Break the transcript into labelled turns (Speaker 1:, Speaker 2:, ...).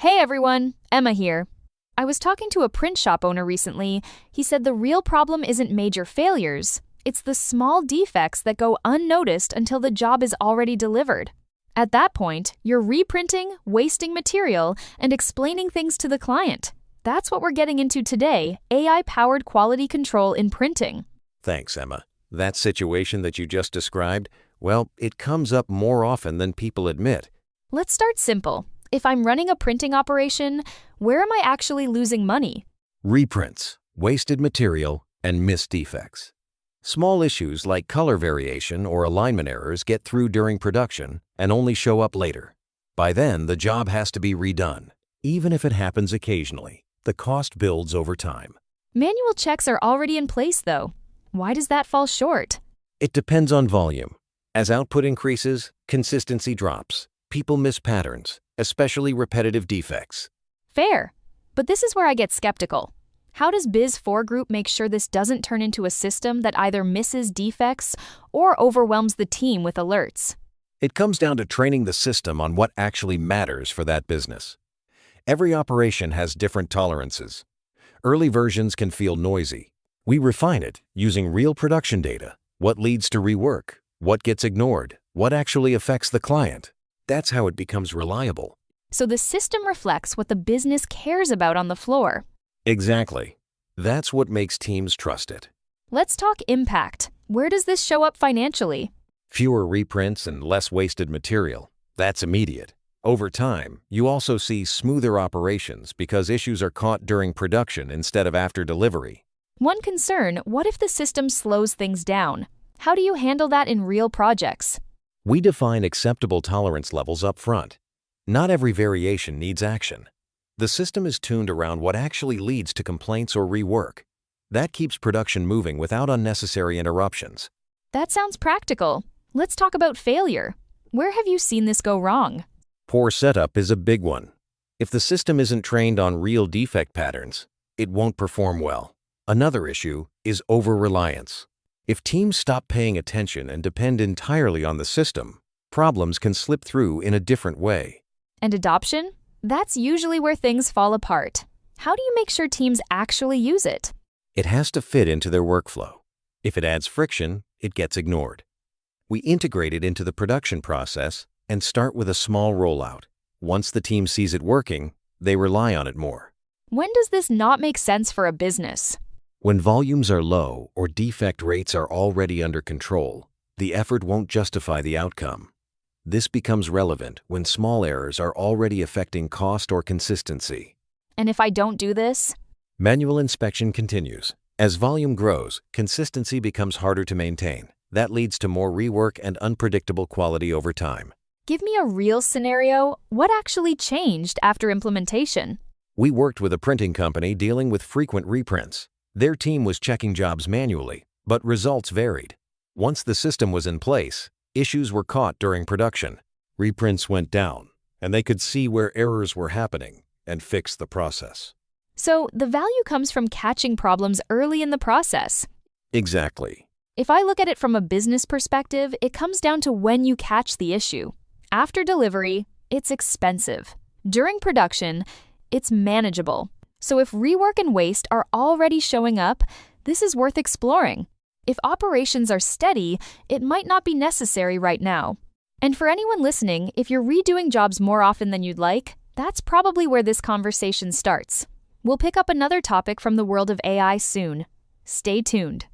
Speaker 1: Hey everyone, Emma here. I was talking to a print shop owner recently. He said the real problem isn't major failures, it's the small defects that go unnoticed until the job is already delivered. At that point, you're reprinting, wasting material, and explaining things to the client. That's what we're getting into today, AI-powered quality control in printing.
Speaker 2: Thanks, Emma. That situation that you just described, well, it comes up more often than people admit.
Speaker 1: Let's start simple. If I'm running a printing operation, where am I actually losing money?
Speaker 2: Reprints, wasted material, and missed defects. Small issues like color variation or alignment errors get through during production and only show up later. By then, the job has to be redone. Even if it happens occasionally, the cost builds over time.
Speaker 1: Manual checks are already in place, though. Why does that fall short?
Speaker 2: It depends on volume. As output increases, consistency drops. People miss patterns, especially repetitive defects.
Speaker 1: Fair. But this is where I get skeptical. How does Biz4Group make sure this doesn't turn into a system that either misses defects or overwhelms the team with alerts?
Speaker 2: It comes down to training the system on what actually matters for that business. Every operation has different tolerances. Early versions can feel noisy. We refine it using real production data. What leads to rework? What gets ignored? What actually affects the client? That's how it becomes reliable.
Speaker 1: So the system reflects what the business cares about on the floor.
Speaker 2: Exactly. That's what makes teams trust it.
Speaker 1: Let's talk impact. Where does this show up financially?
Speaker 2: Fewer reprints and less wasted material. That's immediate. Over time, you also see smoother operations because issues are caught during production instead of after delivery.
Speaker 1: One concern, what if the system slows things down? How do you handle that in real projects?
Speaker 2: We define acceptable tolerance levels up front. Not every variation needs action. The system is tuned around what actually leads to complaints or rework. That keeps production moving without unnecessary interruptions.
Speaker 1: That sounds practical. Let's talk about failure. Where have you seen this go wrong?
Speaker 2: Poor setup is a big one. If the system isn't trained on real defect patterns, it won't perform well. Another issue is over-reliance. If teams stop paying attention and depend entirely on the system, problems can slip through in a different way.
Speaker 1: And adoption? That's usually where things fall apart. How do you make sure teams actually use it?
Speaker 2: It has to fit into their workflow. If it adds friction, it gets ignored. We integrate it into the production process and start with a small rollout. Once the team sees it working, they rely on it more.
Speaker 1: When does this not make sense for a business?
Speaker 2: When volumes are low or defect rates are already under control, the effort won't justify the outcome. This becomes relevant when small errors are already affecting cost or consistency.
Speaker 1: And if I don't do this?
Speaker 2: Manual inspection continues. As volume grows, consistency becomes harder to maintain. That leads to more rework and unpredictable quality over time.
Speaker 1: Give me a real scenario. What actually changed after implementation?
Speaker 2: We worked with a printing company dealing with frequent reprints. Their team was checking jobs manually, but results varied. Once the system was in place, issues were caught during production. Reprints went down, and they could see where errors were happening and fix the process.
Speaker 1: So the value comes from catching problems early in the process.
Speaker 2: Exactly.
Speaker 1: If I look at it from a business perspective, it comes down to when you catch the issue. After delivery, it's expensive. During production, it's manageable. So if rework and waste are already showing up, this is worth exploring. If operations are steady, it might not be necessary right now. And for anyone listening, if you're redoing jobs more often than you'd like, that's probably where this conversation starts. We'll pick up another topic from the world of AI soon. Stay tuned.